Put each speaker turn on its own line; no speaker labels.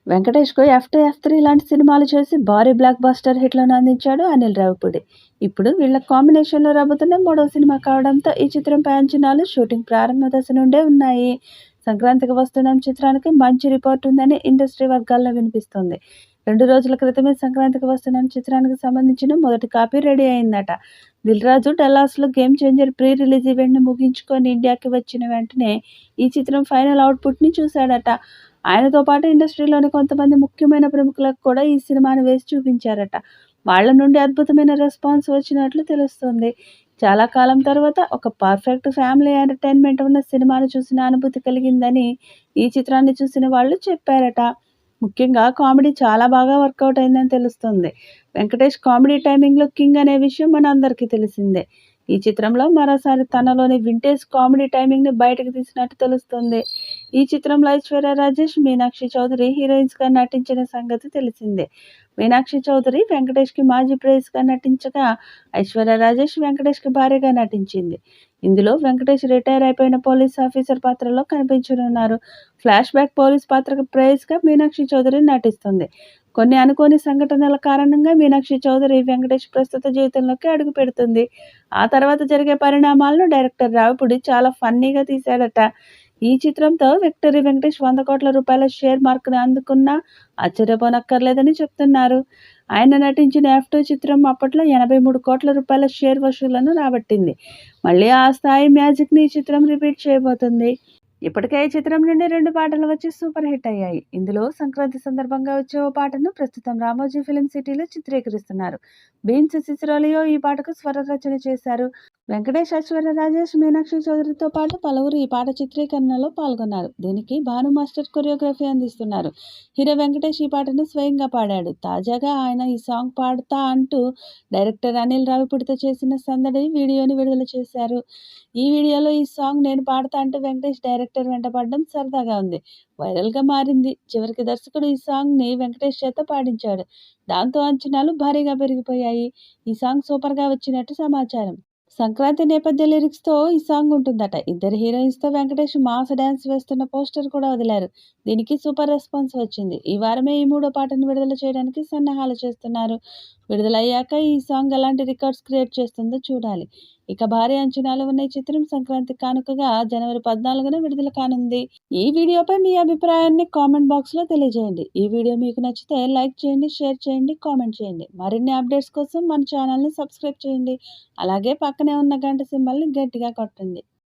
వెంకటేష్‌కు 'F2, ఎఫ్3' లాంటి సినిమాలు చేసి భారీ బ్లాక్ బస్టర్ హిట్‌లను అందించాడు అనిల్ రావిపూడి. ఇప్పుడు వీళ్ళ కాంబినేషన్‌లో రాబోతున్న మూడో సినిమా కావడంతో ఈ చిత్రంపై అంచనాలు షూటింగ్ ప్రారంభ దశ నుండే ఉన్నాయి. సంక్రాంతికి వస్తున్న చిత్రానికి మంచి రిపోర్ట్ ఉందని ఇండస్ట్రీ వర్గాల్లో వినిపిస్తోంది. 2 రోజుల క్రితమే సంక్రాంతికి వస్తున్న చిత్రానికి సంబంధించిన మొదటి కాపీ రెడీ అయిందట. దిల్‌రాజు డల్లాస్‌లో గేమ్ చేంజర్ ప్రీ రిలీజ్ ఈవెంట్‌ని ముగించుకొని ఇండియాకి వచ్చిన వెంటనే ఈ చిత్రం ఫైనల్ అవుట్‌పుట్‌ని చూశాడట. ఆయనతో పాటు ఇండస్ట్రీలోని కొంతమంది ముఖ్యమైన ప్రముఖులకు కూడా ఈ సినిమాని వేసి చూపించారట. వాళ్ళ నుండి అద్భుతమైన రెస్పాన్స్ వచ్చినట్లు తెలుస్తుంది. చాలా కాలం తర్వాత ఒక పర్ఫెక్ట్ ఫ్యామిలీ ఎంటర్‌టైన్‌మెంట్ ఉన్న సినిమాను చూసిన అనుభూతి కలిగిందని ఈ చిత్రాన్ని చూసిన వాళ్ళు చెప్పారట. ముఖ్యంగా కామెడీ చాలా బాగా వర్కౌట్ అయిందని తెలుస్తుంది. వెంకటేష్ కామెడీ టైమింగ్‌లో కింగ్ అనే విషయం మనందరికీ తెలిసిందే. ఈ చిత్రంలో మరోసారి తనలోని వింటేజ్ కామెడీ టైమింగ్‌ని బయటకు తీసినట్టు తెలుస్తుంది. ఈ చిత్రంలో ఐశ్వర్య రాజేష్, మీనాక్షి చౌదరి హీరోయిన్స్‌గా నటించిన సంగతి తెలిసిందే. మీనాక్షి చౌదరి వెంకటేష్‌కి మాజీ ప్రేయసిగా నటించగా, ఐశ్వర్య రాజేష్ వెంకటేష్‌కి భార్యగా నటించింది. ఇందులో వెంకటేష్ రిటైర్ అయిపోయిన పోలీస్ ఆఫీసర్ పాత్రలో కనిపించనున్నారు. ఫ్లాష్ బ్యాక్ పోలీస్ పాత్రకు ప్రేయసిగా మీనాక్షి చౌదరి నటిస్తుంది. కొన్ని అనుకోని సంఘటనల కారణంగా మీనాక్షి చౌదరి వెంకటేష్ ప్రస్తుత జీవితంలోకి అడుగుపెడుతుంది. ఆ తర్వాత జరిగే పరిణామాలను డైరెక్టర్ రావిపూడి చాలా ఫన్నీగా తీశాడట. ఈ చిత్రంతో విక్టరీ వెంకటేష్ 100 కోట్ల రూపాయల షేర్ మార్క్‌ని అందుకున్నా ఆశ్చర్యపోనక్కర్లేదని చెప్తున్నారు. ఆయన నటించిన 'ఎఫ్2' చిత్రం అప్పట్లో 83 కోట్ల రూపాయల షేర్ వసూళ్లను రాబట్టింది. మళ్ళీ ఆ స్థాయి మ్యాజిక్‌ని ఈ చిత్రం రిపీట్ చేయబోతుంది. ఇప్పటికే ఈ చిత్రం నుండి 2 పాటలు వచ్చి సూపర్ హిట్ అయ్యాయి. ఇందులో సంక్రాంతి సందర్భంగా వచ్చే ఓ పాటను ప్రస్తుతం రామోజీ ఫిల్మ్ సిటీలో చిత్రీకరిస్తున్నారు. బీన్స్ సిసిరోలియో ఈ పాటకు స్వర రచన చేశారు. వెంకటేష్, ఐశ్వర్య రాజేష్, మీనాక్షి చౌదరితో పాటు పలువురు ఈ పాట చిత్రీకరణలో పాల్గొన్నారు. దీనికి భాను మాస్టర్ కొరియోగ్రఫీ అందిస్తున్నారు. హీరో వెంకటేష్ ఈ పాటను స్వయంగా పాడాడు. తాజాగా ఆయన ఈ సాంగ్ పాడుతా అంటూ డైరెక్టర్ అనిల్ రావిపూడితో చేసిన సందడి వీడియోని విడుదల చేశారు. ఈ వీడియోలో ఈ సాంగ్ నేను పాడతా అంటూ వెంకటేష్ డైరెక్టర్ వెంట పడడం సరదాగా ఉంది. వైరల్‌గా మారింది. చివరికి దర్శకుడు ఈ సాంగ్‌ని వెంకటేష్ చేత పాడించాడు. దాంతో అంచనాలు భారీగా పెరిగిపోయాయి. ఈ సాంగ్ సూపర్‌గా వచ్చినట్టు సమాచారం. సంక్రాంతి నేపథ్య లిరిక్స్‌తో ఈ సాంగ్ ఉంటుందట. ఇద్దరు హీరోయిన్స్‌తో వెంకటేష్ మాస్ డాన్స్ వేస్తున్న పోస్టర్ కూడా వదిలారు. దీనికి సూపర్ రెస్పాన్స్ వచ్చింది. ఈ వారమే ఈ మూడో పాటను విడుదల చేయడానికి సన్నాహాలు చేస్తున్నారు. విడుదలయ్యాక ఈ సాంగ్ ఎలాంటి రికార్డ్స్ క్రియేట్ చేస్తుందో చూడాలి. ఇక భారీ అంచనాలు ఉన్న ఈ చిత్రం సంక్రాంతి కానుకగా జనవరి 14న విడుదల కానుంది. ఈ వీడియోపై మీ అభిప్రాయాన్ని కామెంట్ బాక్స్‌లో తెలియజేయండి. ఈ వీడియో మీకు నచ్చితే లైక్ చేయండి, షేర్ చేయండి, కామెంట్ చేయండి. మరిన్ని అప్డేట్స్ కోసం మన ఛానల్‌ని సబ్స్క్రైబ్ చేయండి. అలాగే పక్కనే ఉన్న గంట సింబల్‌ని గట్టిగా కొట్టండి.